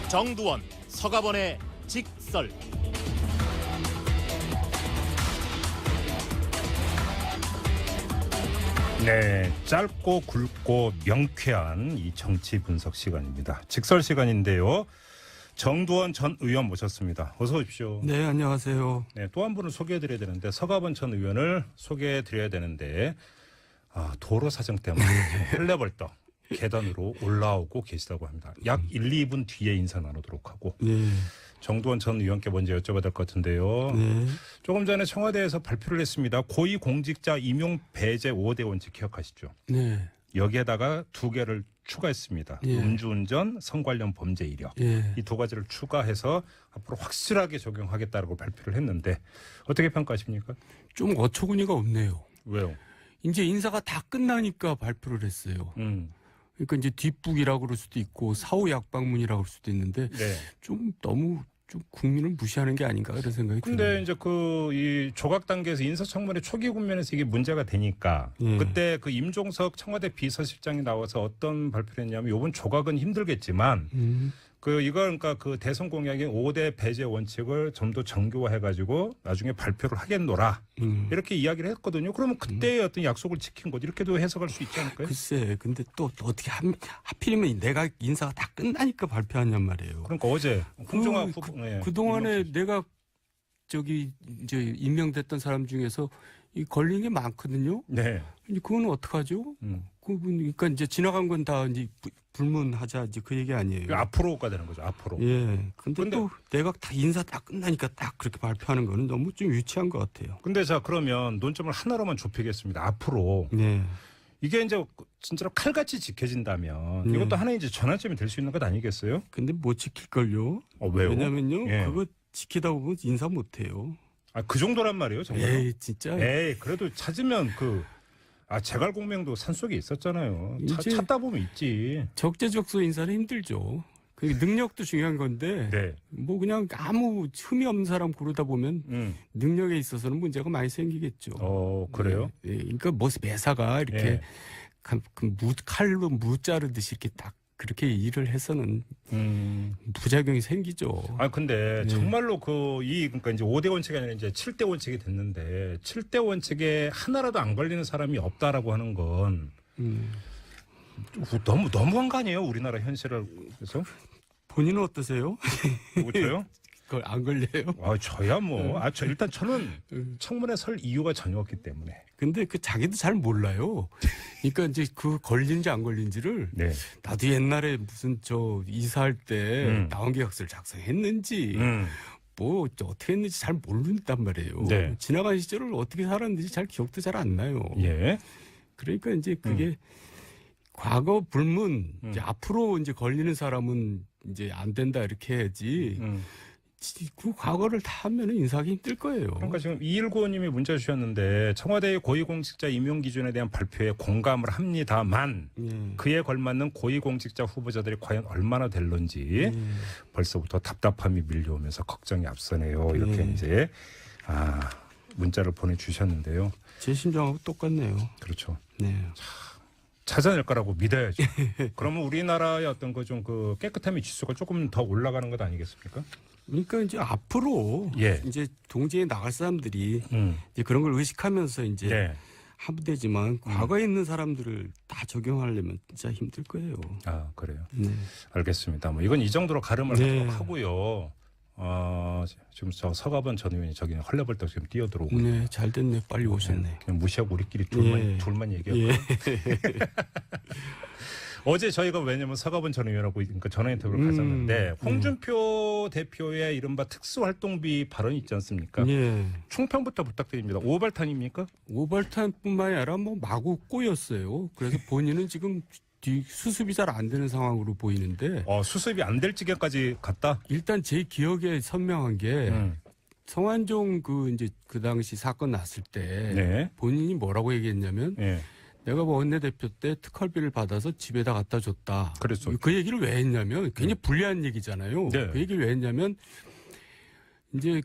정두원, 서가번의 직설. 네, 짧고 굵고 명쾌한 이 정치 분석 시간입니다. 직설 시간인데요. 정두원 전 의원 모셨습니다. 어서 오십시오. 네, 안녕하세요. 네, 또 한 분을 소개해드려야 되는데 서가번 전 의원을 소개해드려야 되는데 도로 사정 때문에 헐레벌떡 계단으로 올라오고 계시다고 합니다. 약 1, 2분 뒤에 인사 나누도록 하고 네. 정두원 전 의원께 먼저 여쭤봐야 될 것 같은데요. 네. 조금 전에 청와대에서 발표를 했습니다. 고위공직자 임용 배제 5대 원칙 기억하시죠? 네. 여기에다가 2개를 추가했습니다. 예. 음주운전, 성 관련 범죄 이력. 예. 이 2가지를 추가해서 앞으로 확실하게 적용하겠다고 발표를 했는데 어떻게 평가하십니까? 좀 어처구니가 없네요. 왜요? 이제 인사가 다 끝나니까 발표를 했어요. 그러니까 이제 뒷북이라고 그럴 수도 있고 사후 약방문이라고 그럴 수도 있는데 네. 좀 너무 좀 국민을 무시하는 게 아닌가 그런 생각이 근데 들어요. 이제 이 조각 단계에서 인사청문회 초기 국면에서 이게 문제가 되니까 예. 그때 그 임종석 청와대 비서실장이 나와서 어떤 발표를 했냐면 이번 조각은 힘들겠지만 그러니까 그 대선 공약인 5대 배제 원칙을 좀 더 정교화해가지고 나중에 발표를 하겠노라 이렇게 이야기를 했거든요. 그러면 그때의 어떤 약속을 지킨 것 이렇게도 해석할 수 있지 않을까요? 글쎄, 근데 또 어떻게 하필이면 내가 인사가 다 끝나니까 발표하냔 말이에요. 그러니까 어제 홍종화 후보 그동안에 내가 이제 임명됐던 사람 중에서 이 걸린 게 많거든요. 네. 이제 그거는 어떡하죠? 그러니까 이제 지나간 건 다 이제 불문하자 이제 그 얘기 아니에요. 앞으로가 되는 거죠. 앞으로. 예. 근데 또 내가 다 인사 다 끝나니까 딱 그렇게 발표하는 거는 너무 좀 유치한 것 같아요. 근데 자 그러면 논점을 하나로만 좁히겠습니다. 앞으로 네. 이게 이제 진짜로 칼같이 지켜진다면 네. 이것도 하나의 이제 전환점이 될 수 있는 것 아니겠어요? 근데 못 지킬걸요. 왜요? 왜냐면요. 예. 그거 지키다 보면 인사 못 해요. 그 정도란 말이에요, 정말. 에이, 진짜. 에이, 그래도 찾으면 제갈공명도 산속에 있었잖아요. 이제 찾다 보면 있지. 적재적소 인사는 힘들죠. 그 능력도 중요한 건데 네. 뭐 그냥 아무 흠이 없는 사람 고르다 보면 능력에 있어서는 문제가 많이 생기겠죠. 그래요? 예, 그러니까 뭐 매사가 이렇게 예. 칼로 무 자르듯이 이렇게 딱 그렇게 일을 해서는 부작용이 생기죠. 근데 정말로 그러니까 이제 5대 원칙이 아니라 이제 7대 원칙이 됐는데 7대 원칙에 하나라도 안 걸리는 사람이 없다라고 하는 건 너무한 거 아니에요? 우리나라 현실을. 그래서 본인은 어떠세요? 저요? 그걸 안 걸려요? 저야 뭐. 일단 저는 청문회 설 이유가 전혀 없기 때문에. 근데 자기도 잘 몰라요. 그러니까 이제 그 걸린지 안 걸린지를 네. 나도 옛날에 무슨 이사할 때 나원계약서를 작성했는지 뭐 어떻게 했는지 잘 모른단 말이에요. 네. 지나간 시절을 어떻게 살았는지 기억도 잘 안 나요. 예. 그러니까 이제 그게 과거 불문 이제 앞으로 이제 걸리는 사람은 이제 안 된다 이렇게 해야지. 그 과거를 다 하면은 인사하기 힘들 거예요. 그러니까 지금 2195님이 문자 주셨는데 청와대의 고위공직자 임용 기준에 대한 발표에 공감을 합니다만 그에 걸맞는 고위공직자 후보자들이 과연 얼마나 될런지 벌써부터 답답함이 밀려오면서 걱정이 앞서네요. 이렇게 이제 문자를 보내주셨는데요. 제 심정하고 똑같네요. 그렇죠. 네. 찾아낼 거라고 믿어야죠. 그러면 우리나라의 어떤 그 깨끗함의 지수가 조금 더 올라가는 것 아니겠습니까? 그러니까 이제 앞으로 이제 동지에 나갈 사람들이 이제 그런 걸 의식하면서 이제 하면 되지만 과거에 있는 사람들을 다 적용하려면 진짜 힘들 거예요. 그래요. 네. 알겠습니다. 뭐 이건 이 정도로 가름을 하도록 하고요. 지금 서가번 전 의원이 저기 헐레벌떡 지금 뛰어들어오고. 네, 잘 됐네. 빨리 오셨네. 그냥 무시하고 우리끼리 둘만 얘기하고. 어제 저희가 왜냐면 서가번 전 의원하고 그러니까 전화 인터뷰를 갔었는데 홍준표 대표의 이른바 특수활동비 발언이 있지 않습니까? 총평부터 부탁드립니다. 오발탄입니까? 오발탄뿐만이 아니라 뭐 마구 꼬였어요. 그래서 본인은 지금 수습이 잘 안 되는 상황으로 보이는데. 수습이 안 될 지경까지 갔다? 일단 제 기억에 선명한 게 성완종 그 당시 사건 났을 때 본인이 뭐라고 얘기했냐면 내가 뭐 원내대표 때 특활비를 받아서 집에다 갖다 줬다. 그랬죠. 그 얘기를 왜 했냐면 굉장히 불리한 얘기잖아요. 그 얘기를 왜 했냐면 이제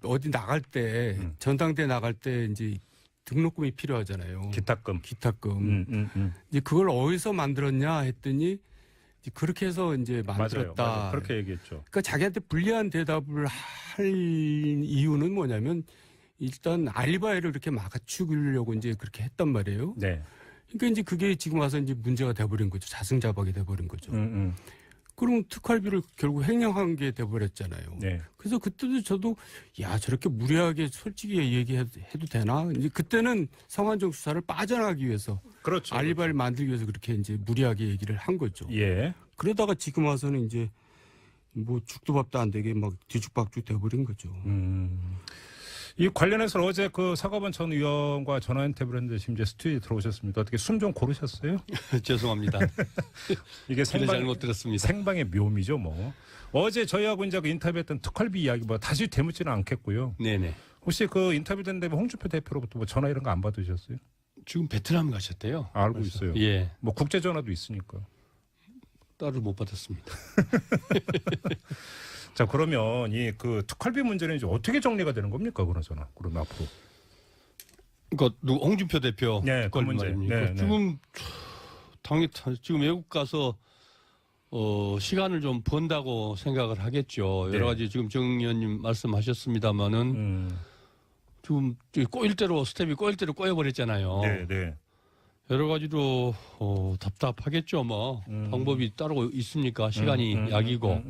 어디 나갈 때 전당대 나갈 때 이제 등록금이 필요하잖아요. 기탁금. 이제 그걸 어디서 만들었냐 했더니 이제 그렇게 해서 이제 만들었다. 맞아요. 그렇게 얘기했죠. 그러니까 자기한테 불리한 대답을 할 이유는 뭐냐면 일단 알리바이를 이렇게 맞추려고 이제 그렇게 했단 말이에요. 네. 그러니까 이제 그게 지금 와서 이제 문제가 돼버린 거죠. 자승자박이 돼버린 거죠. 그럼 특활비를 결국 횡령한 게 돼버렸잖아요. 네. 그래서 그때도 저도 야 저렇게 무리하게 솔직히 얘기해도 되나? 이제 그때는 성완종 수사를 빠져나가기 위해서 그렇죠. 알리바이를 만들기 위해서 그렇게 이제 무리하게 얘기를 한 거죠. 예. 그러다가 지금 와서는 이제 뭐 죽도 밥도 안 되게 막 뒤죽박죽 돼버린 거죠. 이 관련해서 어제 그 사과반 전 의원과 전화 인터뷰를 했는데 지금 이제 스튜디오에 들어오셨습니다. 어떻게 숨 좀 고르셨어요? 죄송합니다. 이게 잘못 들었습니다. 생방의 묘미죠, 뭐. 어제 저희하고 이제 그 인터뷰했던 특활비 이야기 뭐 다시 되묻지는 않겠고요. 네네. 혹시 그 인터뷰된 다음에 홍준표 대표로부터 뭐 전화 이런 거 안 받으셨어요? 지금 베트남 가셨대요. 알고 그래서. 있어요. 예. 뭐 국제 전화도 있으니까. 따로 못 받았습니다. 자, 그러면 이 그 특활비 문제는 이제 어떻게 정리가 되는 겁니까, 그러잖아. 그럼 앞으로. 그러니까 홍준표 대표 네, 그 문제. 말입니까? 네, 지금 지금 외국 가서 시간을 좀 번다고 생각을 하겠죠. 네. 여러 가지 지금 정 의원님 말씀하셨습니다마는 지금 꼬일 대로 스텝이 꼬일 대로 꼬여버렸잖아요. 네, 네. 여러 가지로 답답하겠죠. 뭐 방법이 따로 있습니까? 시간이 약이고.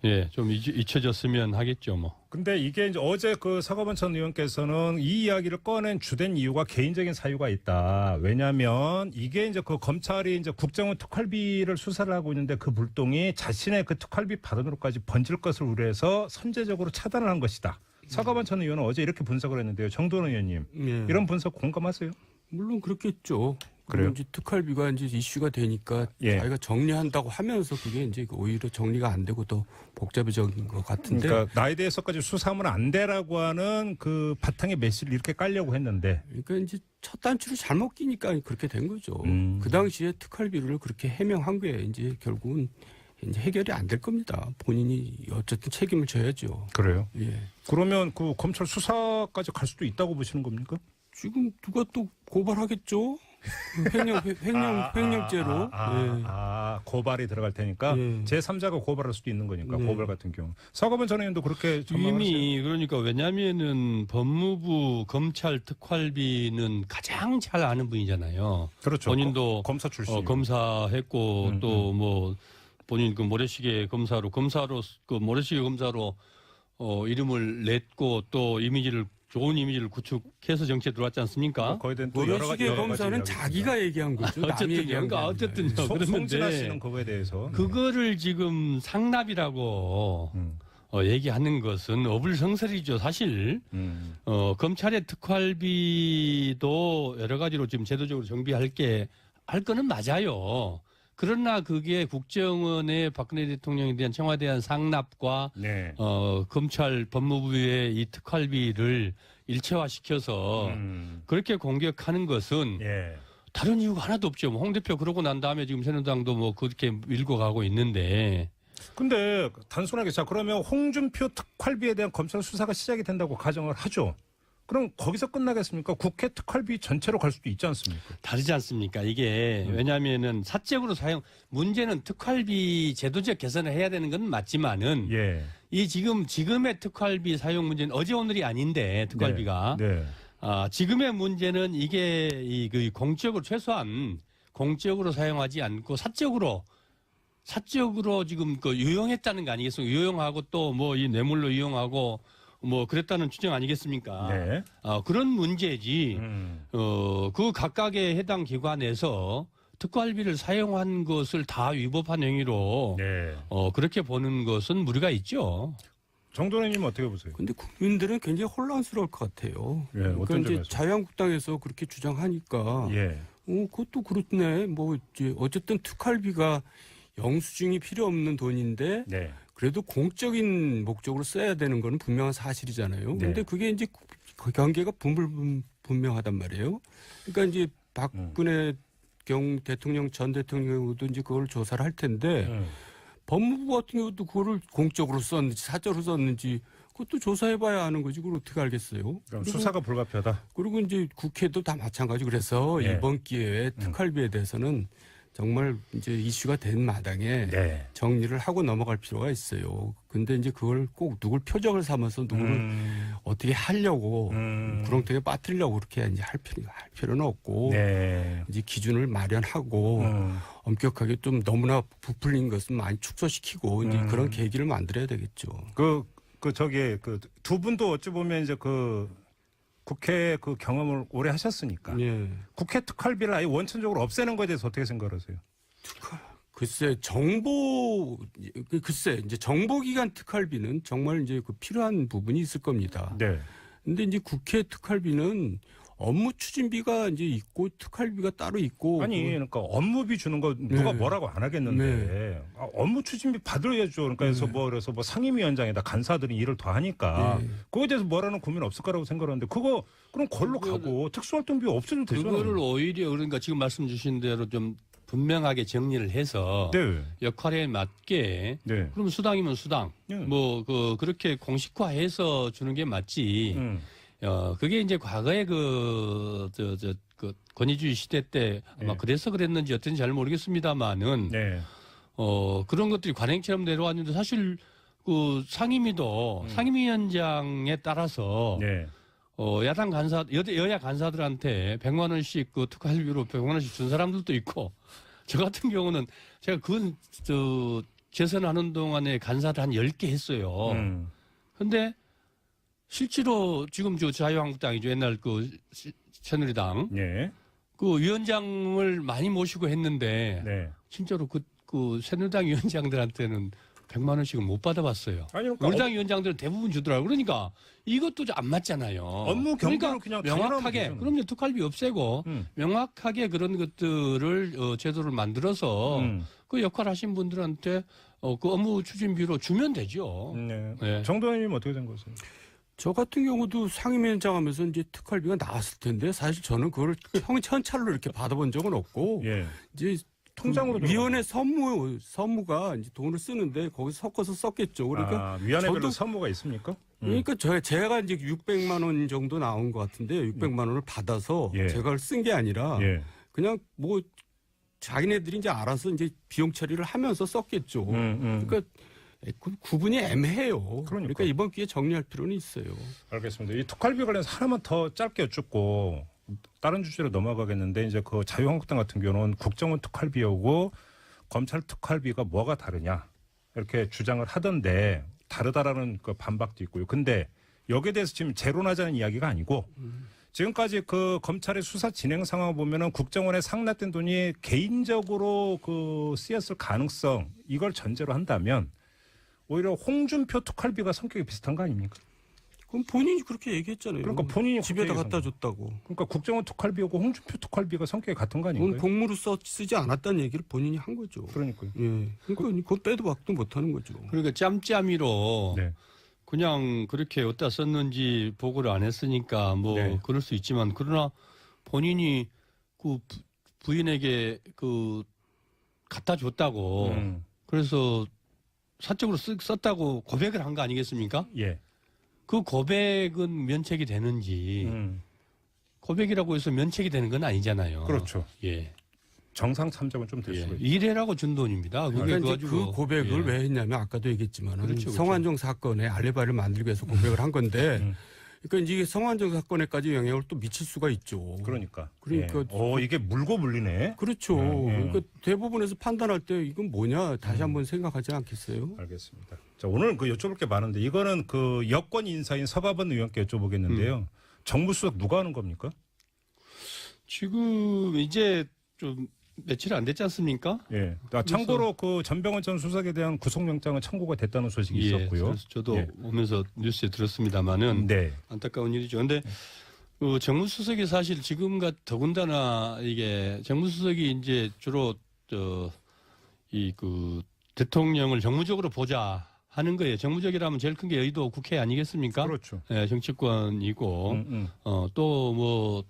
예, 좀 잊혀졌으면 하겠죠, 뭐. 근데 이게 이제 어제 그 사과반 전 의원께서는 이 이야기를 꺼낸 주된 이유가 개인적인 사유가 있다. 왜냐하면 이게 이제 그 검찰이 이제 국정원 특활비를 수사를 하고 있는데 그 불똥이 자신의 그 특활비 발언으로까지 번질 것을 우려해서 선제적으로 차단을 한 것이다. 사과반 전 의원은 어제 이렇게 분석을 했는데요. 정도원 의원님, 네. 이런 분석 공감하세요? 물론 그렇겠죠. 그래요? 이제 특활비가 이제 이슈가 되니까 예. 자기가 정리한다고 하면서 그게 이제 오히려 정리가 안 되고 더 복잡해진 것 같은데. 그러니까 나에 대해서까지 수사하면 안 되라고 하는 그 바탕의 메시지를 이렇게 깔려고 했는데. 그러니까 이제 첫 단추를 잘못 끼니까 그렇게 된 거죠. 그 당시에 특활비를 그렇게 해명한 게 이제 결국은 이제 해결이 안 될 겁니다. 본인이 어쨌든 책임을 져야죠. 그래요? 예. 그러면 그 검찰 수사까지 갈 수도 있다고 보시는 겁니까? 지금 누가 또 고발하겠죠? 횡령죄로. 고발이 들어갈 테니까 예. 제3자가 고발할 수도 있는 거니까 네. 고발 같은 경우. 사과반 전 의원도 그렇게 전망을 이미 그러니까 왜냐하면은 법무부 검찰 특활비는 가장 잘 아는 분이잖아요. 그렇죠. 본인도 검사 출신. 검사했고 또 뭐 본인 그 모래시계 검사로 그 모래시계 검사로 이름을 냈고 또 좋은 이미지를 구축해서 정치에 들어왔지 않습니까? 거기에 대한 또 여러 가지 모래시계 검사는 자기가 얘기한 거죠. 어쨌든요. 송진아 씨는 그랬는데 그거에 대해서 그거를 지금 상납이라고 얘기하는 것은 어불성설이죠. 사실 검찰의 특활비도 여러 가지로 지금 제도적으로 정비할 거는 맞아요. 그러나 그게 국정원의 박근혜 대통령에 대한 청와대에 대한 상납과 네. 검찰 법무부의 이 특활비를 일체화시켜서 그렇게 공격하는 것은 예. 다른 이유가 하나도 없죠. 홍 대표 그러고 난 다음에 지금 새누리당도 뭐 그렇게 밀고 가고 있는데. 근데 단순하게 자 그러면 홍준표 특활비에 대한 검찰 수사가 시작이 된다고 가정을 하죠. 그럼 거기서 끝나겠습니까? 국회 특활비 전체로 갈 수도 있지 않습니까? 다르지 않습니까? 이게 왜냐하면은 사적으로 문제는 특활비 제도적 개선을 해야 되는 건 맞지만은 예. 이 지금의 특활비 사용 문제는 어제 오늘이 아닌데 특활비가 네. 지금의 문제는 이게 그 공적으로 최소한 공적으로 사용하지 않고 사적으로 지금 그 유용했다는 거 아니겠습니까? 유용하고 또 뭐 이 뇌물로 이용하고 뭐 그랬다는 추정 아니겠습니까? 네. 그런 문제지. 그 각각의 해당 기관에서 특활비를 사용한 것을 다 위법한 행위로 네. 그렇게 보는 것은 무리가 있죠. 정도원님 어떻게 보세요? 근데 국민들은 굉장히 혼란스러울 것 같아요. 예, 그러니까 어떤 이제 점에서? 자유한국당에서 그렇게 주장하니까 예. 그것도 그렇네. 뭐 이제 어쨌든 특활비가 영수증이 필요 없는 돈인데 네. 그래도 공적인 목적으로 써야 되는 건 분명한 사실이잖아요. 네. 근데 그게 이제 그 관계가 분명하단 말이에요. 그러니까 이제 박근혜 대통령 전 대통령도 이제 그걸 조사를 할 텐데 법무부 같은 경우도 그거를 공적으로 썼는지 사적으로 썼는지 그것도 조사해봐야 아는 거지. 그걸 어떻게 알겠어요? 그럼 수사가 불가피하다. 그리고 이제 국회도 다 마찬가지. 그래서 네. 이번 기회에 특활비에 대해서는 정말 이제 이슈가 된 마당에 네. 정리를 하고 넘어갈 필요가 있어요. 근데 이제 그걸 꼭 누굴 표적을 삼아서 누구를 어떻게 하려고 구렁텅이에 빠뜨리려고 그렇게 이제 할 필요는 없고 네. 이제 기준을 마련하고 엄격하게 좀 너무나 부풀린 것은 많이 축소시키고 이제 그런 계기를 만들어야 되겠죠. 두 분도 어찌 보면 이제 국회 그 경험을 오래 하셨으니까 예. 국회 특활비를 아예 원천적으로 없애는 거에 대해서 어떻게 생각하세요? 글쎄 이제 정보기관 특활비는 정말 이제 그 필요한 부분이 있을 겁니다. 네. 근데 이제 국회 특활비는 업무 추진비가 이제 있고 특활비가 따로 있고 아니 그러니까 업무비 주는 거 누가 뭐라고 안 하겠는데 업무 추진비 받아야죠. 그러니까 그래서 뭐 상임위원장에다 간사들이 일을 더 하니까 그거에 대해서 뭐라는 고민 없을 거라고 생각하는데 그럼 걸로 가고 특수활동비 없어도 되잖아요. 그거를 오히려 그러니까 지금 말씀 주신 대로 좀 분명하게 정리를 해서 네. 역할에 맞게 그럼 수당이면 수당 그렇게 공식화해서 주는 게 맞지. 그게 이제 과거에 그 권위주의 시대 때 아마 그래서 그랬는지 어떤지 잘 모르겠습니다만은 그런 것들이 관행처럼 내려왔는데 사실 그 상임위도 상임위원장에 따라서 야당 간사 여야 간사들한테 100만 원씩 그 특활비로 100만 원씩 준 사람들도 있고 저 같은 경우는 제가 재선하는 동안에 간사를 한 10개 했어요. 근데 실제로 지금 자유한국당이죠. 옛날 새누리당. 그 위원장을 많이 모시고 했는데 진짜로 그 새누리당 위원장들한테는 100만 원씩은 못 받아봤어요. 아니, 그러니까 우리 당 위원장들은 대부분 주더라고요. 그러니까 이것도 안 맞잖아요. 업무 경비로 그냥 명확하게 그럼요. 특활비 없애고 명확하게 그런 것들을 제도를 만들어서 그 역할 하신 분들한테 그 업무 추진비로 주면 되죠. 정도 의원님 어떻게 된 거세요? 저 같은 경우도 상임위원장 하면서 이제 특활비가 나왔을 텐데 사실 저는 그걸 현찰로 이렇게 받아본 적은 없고 이제 통장으로 위원회 선무가 이제 돈을 쓰는데 거기서 섞어서 썼겠죠. 그러니까 위원회별로 선무가 있습니까? 그러니까 제가 이제 600만 원 정도 나온 것 같은데 600만 원을 받아서 제가 그걸 쓴 게 아니라 그냥 뭐 자기네들이 이제 알아서 이제 비용 처리를 하면서 썼겠죠. 그러니까 구분이 애매해요. 그러니까 이번 기회에 정리할 필요는 있어요. 알겠습니다. 이 특활비 관련해서 하나만 더 짧게 여쭙고 다른 주제로 넘어가겠는데 이제 그 자유한국당 같은 경우는 국정원 특활비하고 검찰 특활비가 뭐가 다르냐 이렇게 주장을 하던데 다르다라는 그 반박도 있고요. 근데 여기에 대해서 지금 재론하자는 이야기가 아니고 지금까지 그 검찰의 수사 진행 상황을 보면은 국정원에 상납된 돈이 개인적으로 쓰였을 가능성 이걸 전제로 한다면 오히려 홍준표 특활비가 성격이 비슷한 거 아닙니까? 그럼 본인이 그렇게 얘기했잖아요. 그러니까 본인이 집에다 갖다 줬다고. 그러니까 국정원 특활비하고 홍준표 특활비가 성격이 같은 거 아닌가요? 공무로 쓰지 않았다는 얘기를 본인이 한 거죠. 그러니까요. 그러니까 그건 빼도 박도 못하는 거죠. 그러니까 짬짬이로 그냥 그렇게 어디다 썼는지 보고를 안 했으니까 그럴 수 있지만 그러나 본인이 그 부인에게 갖다 줬다고 그래서 사적으로 썼다고 고백을 한 거 아니겠습니까? 그 고백은 면책이 되는지 고백이라고 해서 면책이 되는 건 아니잖아요. 그렇죠. 정상 참작은 좀 될 수가 있죠. 일회라고 준 돈입니다. 그러니까 그 고백을 왜 했냐면 아까도 얘기했지만 그렇죠. 성완종 사건에 알리바이를 만들기 위해서 고백을 한 건데 그러니까 이게 성완종 사건에까지 영향을 또 미칠 수가 있죠. 그러니까 이게 물고 물리네. 그렇죠. 그러니까 대부분에서 판단할 때 이건 뭐냐 다시 한번 생각하지 않겠어요? 알겠습니다. 자, 오늘 여쭤볼 게 많은데 이거는 여권 인사인 서가번 의원께 여쭤보겠는데요. 정무수석 누가 하는 겁니까? 지금 이제 좀 며칠 안 됐지 않습니까? 참고로 전병헌 전 수석에 대한 구속영장은 청구가 됐다는 소식이 있었고요. 그래서 저도 오면서 뉴스에 들었습니다만은 안타까운 일이죠. 그런데 정무수석이 사실 지금 더군다나 이게 정무수석이 이제 주로 대통령을 정무적으로 보자 하는 거예요. 정무적이라면 제일 큰 게 여의도 국회 아니겠습니까? 그렇죠. 정치권이고 또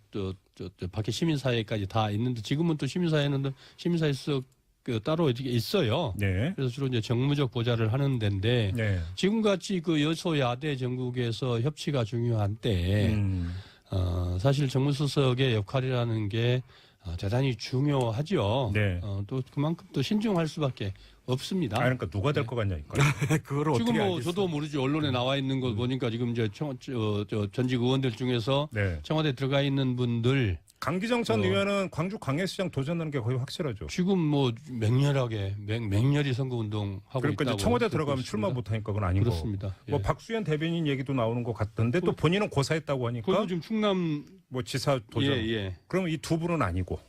밖에 시민사회까지 다 있는데 지금은 또 시민사회 수석 따로 이렇게 있어요. 네. 그래서 주로 이제 정무적 보좌를 하는 데인데 네. 지금같이 그 여소야대 전국에서 협치가 중요한 때 사실 정무수석의 역할이라는 게 대단히 중요하죠. 네. 또 그만큼 또 신중할 수밖에 없습니다. 그러니까 누가 될 것 같냐 이거. 그걸 어떻게 지금 뭐 알겠어요? 저도 모르지 언론에 나와 있는 거 보니까 지금 이제 전직 의원들 중에서 네. 청와대 들어가 있는 분들 강기정 전 의원은 광주 광해시장 도전하는 게 거의 확실하죠. 지금 뭐 맹렬히 선거운동 하고 그러니까 있다고 이제 청와대 듣고 들어가면 있습니다. 출마 못하니까 그건 아닌 그렇습니다. 거고. 뭐 예. 박수현 대변인 얘기도 나오는 것 같던데 또 본인은 고사했다고 하니까 그리고 지금 충남 뭐 지사 도전. 예. 그러면 이 두 분은 아니고.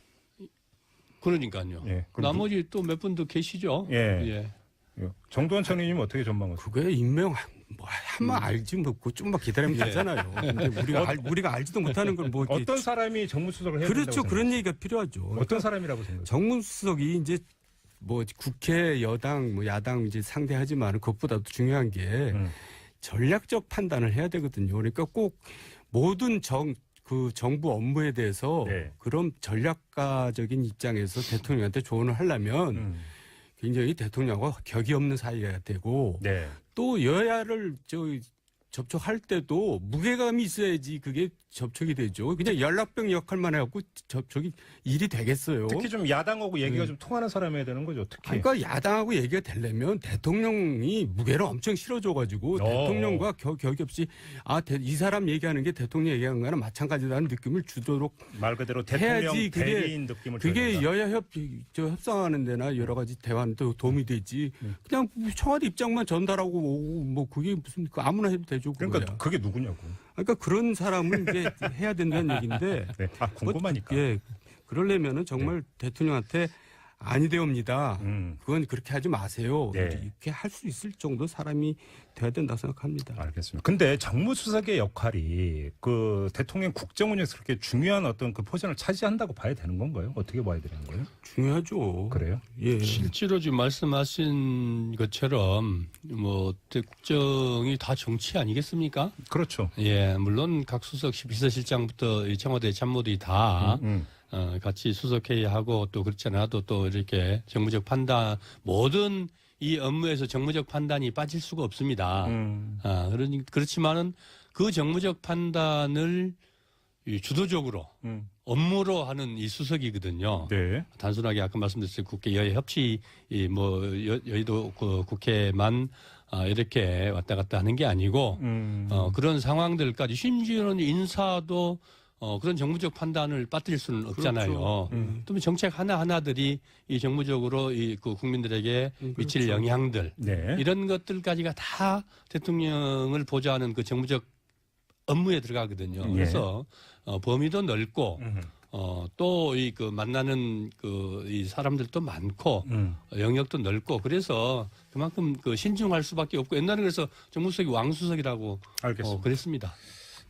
그러니까요. 예, 그럼 나머지 또 몇 분도 계시죠. 예. 정두환 전 의원님 어떻게 전망하세요? 그게 임명 뭐 한번 알지 뭐 좀만 기다리면 예. 되잖아요. 근데 우리가 알지도 못하는 걸 뭐 어떤 사람이 정무수석을 해야 된다고 그렇죠. 생각하세요? 그런 얘기가 필요하죠. 어떤 사람이라고 생각해요? 정무수석이 이제 뭐 국회 여당 뭐 야당 이제 상대하지만 그것보다도 중요한 게 전략적 판단을 해야 되거든요. 그러니까 꼭 모든 그 정부 업무에 대해서 네. 그런 전략가적인 입장에서 대통령한테 조언을 하려면 굉장히 대통령과 격이 없는 사이가 되고 네. 또 여야를 접촉할 때도 무게감이 있어야지 그게 접촉이 되죠. 그냥 연락병 역할만 해갖고 접촉이 일이 되겠어요. 특히 좀 야당하고 얘기가 좀 통하는 사람이어야 되는 거죠. 특히. 그러니까 야당하고 얘기가 되려면 대통령이 무게를 엄청 실어줘가지고 대통령과 격이 없이 이 사람 얘기하는 게 대통령 얘기하는 거랑 마찬가지라는 느낌을 주도록 말 그대로 대통령 해야지 대리인 느낌을 줘야 그게 된다. 여야 협상하는 데나 여러 가지 대화는 또 도움이 되지. 그냥 청와대 입장만 전달하고 오고 뭐 그게 무슨 아무나 해도 되죠. 그러니까 그거야. 그게 누구냐고. 그러니까 그런 사람은 이제 해야 된다는 얘기인데. 네. 궁금하니까. 예. 그러려면은 정말 대통령한테 아니되옵니다. 그건 그렇게 하지 마세요. 네. 이렇게 할 수 있을 정도 사람이 돼야 된다고 생각합니다. 알겠습니다. 근데 정무수석의 역할이 그 대통령 국정운영에서 그렇게 중요한 어떤 그 포진을 차지한다고 봐야 되는 건가요? 어떻게 봐야 되는 거예요? 중요하죠. 그래요? 예. 실제로 지금 말씀하신 것처럼 뭐 국정이 다 정치 아니겠습니까? 그렇죠. 예, 물론 각 수석 비서실장부터 이 청와대 참모들이 다 같이 수석회의하고 또 그렇지 않아도 또 이렇게 정무적 판단 모든 이 업무에서 정무적 판단이 빠질 수가 없습니다. 그렇지만은 그 정무적 판단을 이 주도적으로 업무로 하는 이 수석이거든요. 네. 단순하게 아까 말씀드렸듯이 국회 여야 협치 뭐 여의도 그 국회만 이렇게 왔다 갔다 하는 게 아니고 그런 상황들까지 심지어는 인사도 그런 정무적 판단을 빠뜨릴 수는 없잖아요. 그렇죠. 또 정책 하나하나들이 이 정무적으로 그 국민들에게 미칠 그렇죠. 영향들 네. 이런 것들까지가 다 대통령을 보좌하는 그 정무적 업무에 들어가거든요. 예. 그래서 범위도 넓고 또 이 그 만나는 이 사람들도 많고 영역도 넓고 그래서 그만큼 그 신중할 수밖에 없고 옛날에 그래서 정무수석이 왕수석이라고 알겠습니다. 그랬습니다.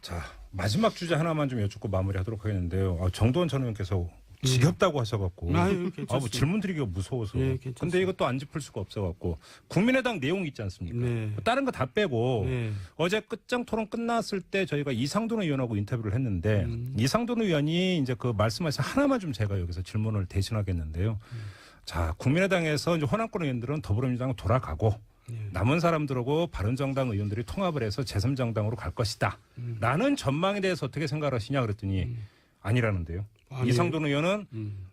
자, 마지막 주제 하나만 좀 여쭙고 마무리하도록 하겠는데요. 정두원 전 의원께서 지겹다고 하셔갖고 괜찮습니다. 질문 드리기가 무서워서. 예, 괜찮습니다. 근데 이것도 안 짚을 수가 없어갖고 국민의당 내용 있지 않습니까? 네. 다른 거 다 빼고 네. 어제 끝장 토론 끝났을 때 저희가 이상돈 의원하고 인터뷰를 했는데 이상돈 의원이 이제 그 말씀하신 하나만 좀 제가 여기서 질문을 대신하겠는데요. 자, 국민의당에서 이제 호남권 의원들은 더불어민주당 돌아가고 남은 사람들하고 바른정당 의원들이 통합을 해서 제3정당으로 갈 것이다. 라는 전망에 대해서 어떻게 생각하시냐 그랬더니 아니라는데요. 아니에요? 이상돈 의원은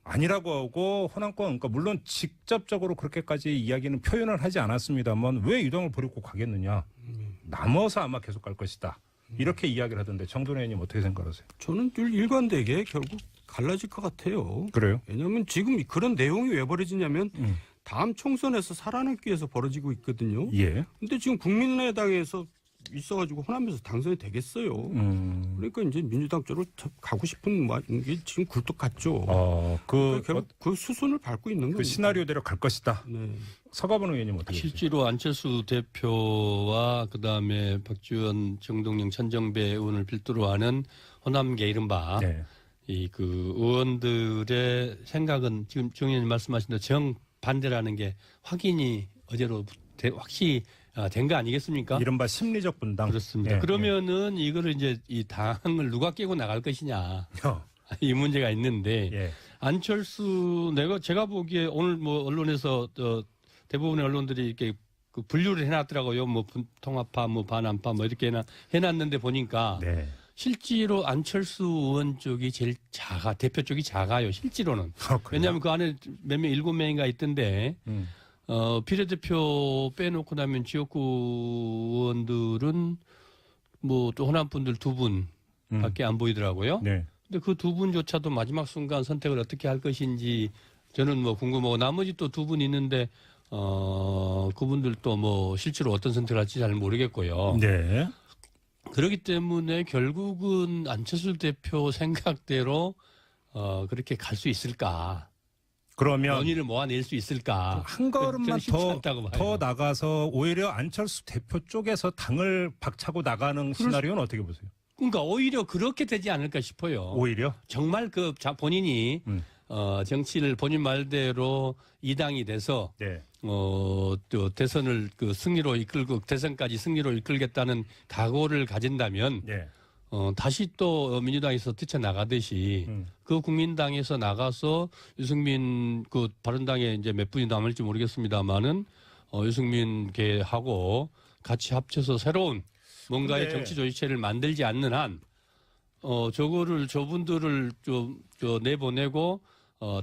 아니라고 하고 호남권 그러니까 물론 직접적으로 그렇게까지 이야기는 표현을 하지 않았습니다만 왜 이동을 버리고 가겠느냐. 남아서 아마 계속 갈 것이다. 이렇게 이야기를 하던데 정돈 의원님 어떻게 생각하세요? 저는 일관되게 결국 갈라질 것 같아요. 그래요? 왜냐하면 지금 그런 내용이 왜 벌어지냐면 다음 총선에서 살아남기 위해서 벌어지고 있거든요. 예. 근데 지금 국민의당에서 있어가지고 호남에서 당선이 되겠어요. 그러니까 이제 민주당 쪽으로 가고 싶은 게 지금 굴뚝 같죠. 결국 그 수순을 밟고 있는 거예요. 그 시나리오대로 갈 것이다. 네. 서가번 의원님 어떻게 보세요? 실제로 안철수 대표와 그다음에 박지원, 정동영, 천정배 의원을 필두로 하는 호남계 이른바 네. 그 의원들의 생각은 지금 정 의원님 말씀하신 대로 정반대라는 게 확인이 어제로 확실히 된 거 아니겠습니까? 이른바 심리적 분당. 그렇습니다. 예, 그러면은 이거를 이제 이 당을 누가 깨고 나갈 것이냐 예. 이 문제가 있는데 예. 안철수 제가 보기에 오늘 뭐 언론에서 대부분의 언론들이 이렇게 그 분류를 해놨더라고요. 뭐 통합파, 뭐 반환파, 뭐 이렇게 해놨는데 보니까 네. 실제로 안철수 의원 쪽이 제일 대표 쪽이 작아요. 실제로는. 왜냐하면 그 안에 몇 명, 7명인가 있던데, 비례대표 빼놓고 나면 지역구 의원들은 뭐 또 호남분들 2분 밖에 안 보이더라고요. 네. 근데 그 2분조차도 마지막 순간 선택을 어떻게 할 것인지 저는 뭐 궁금하고 나머지 또 2분 있는데, 그분들도 뭐 실제로 어떤 선택을 할지 잘 모르겠고요. 네. 그렇기 때문에 결국은 안철수 대표 생각대로 그렇게 갈 수 있을까? 그러면 논의를 모아낼 수 있을까? 한 걸음만 저는 더 나가서 오히려 안철수 대표 쪽에서 당을 박차고 나가는 시나리오는 어떻게 보세요? 그러니까 오히려 그렇게 되지 않을까 싶어요. 오히려? 정말 본인이 정치를 본인 말대로 이당이 돼서 네. 또 대선을 승리로 이끌고 대선까지 승리로 이끌겠다는 각오를 가진다면 네. 다시 또 민주당에서 뛰쳐나가듯이 그 국민당에서 나가서 유승민 바른당에 이제 몇 분이 남을지 모르겠습니다만은 유승민 계하고 같이 합쳐서 새로운 뭔가의 정치 조직체를 만들지 않는 한 저분들을 좀 내보내고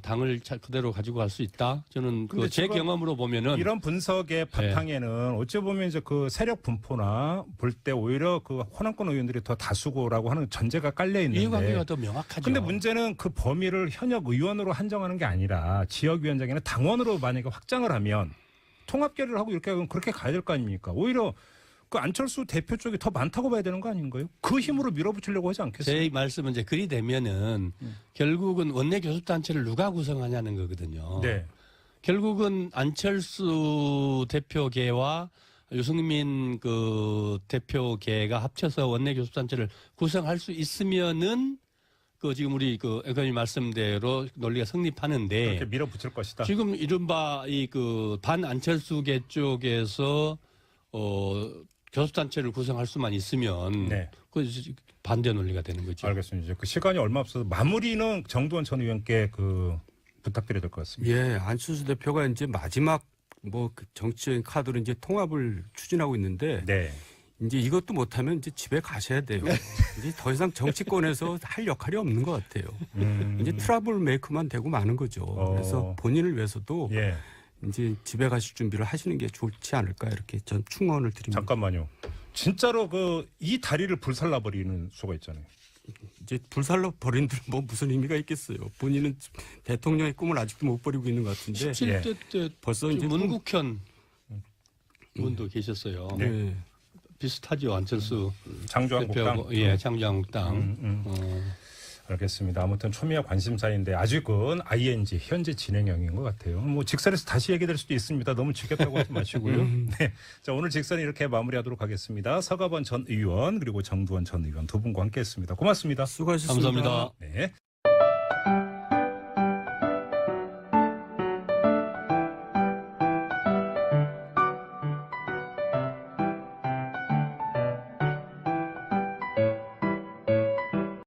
당을 그대로 가지고 갈 수 있다. 저는 제 경험으로 보면은 이런 분석의 바탕에는 어찌 보면 이제 그 세력 분포나 볼 때 오히려 그 호남권 의원들이 더 다수고라고 하는 전제가 깔려 있는데 이해관계가 더 명확하죠. 근데 문제는 그 범위를 현역 의원으로 한정하는 게 아니라 지역위원장이나 당원으로 만약에 확장을 하면 통합계를 하고 이렇게 하면 그렇게 가야 될 거 아닙니까? 오히려 그 안철수 대표 쪽이 더 많다고 봐야 되는 거 아닌가요? 그 힘으로 밀어붙이려고 하지 않겠어요? 제 말씀은 이제 그리 되면은 결국은 원내 교섭단체를 누가 구성하냐는 거거든요. 네. 결국은 안철수 대표계와 유승민 대표계가 합쳐서 원내 교섭단체를 구성할 수 있으면은 지금 우리 앵커님 말씀대로 논리가 성립하는데 그렇게 밀어붙일 것이다. 지금 이른바 반안철수계 쪽에서 교섭단체를 구성할 수만 있으면 네. 반대 논리가 되는 거죠. 알겠습니다. 이제 그 시간이 얼마 없어서 마무리는 정두원 전 의원께 부탁드려야 될 것 같습니다. 예, 안철수 대표가 이제 마지막 그 정치적인 카드로 이제 통합을 추진하고 있는데 네. 이제 이것도 못하면 이제 집에 가셔야 돼요. 이제 더 이상 정치권에서 할 역할이 없는 것 같아요. 이제 트러블 메이커만 되고 마는 거죠. 그래서 본인을 위해서도 예. 이제 집에 가실 준비를 하시는 게 좋지 않을까 이렇게 전 충원을 드립니다. 잠깐만요. 진짜로 이 다리를 불살라 버리는 수가 있잖아요. 이제 불살라 버린들 무슨 의미가 있겠어요. 본인은 대통령의 꿈을 아직도 못 버리고 있는 것 같은데. 17대 때 벌써 이제 문국현 분도 계셨어요. 네. 비슷하죠. 안철수 장조한국당. 예, 장조한국당. 알겠습니다. 아무튼 초미의 관심사인데 아직은 ING 현재 진행형인 것 같아요. 뭐 직선에서 다시 얘기될 수도 있습니다. 너무 지겹다고 하지 마시고요. 네, 자 오늘 직선 이렇게 마무리하도록 하겠습니다. 서가번 전 의원 그리고 정두원 전 의원 두 분과 함께했습니다. 고맙습니다. 수고하셨습니다. 감사합니다. 네.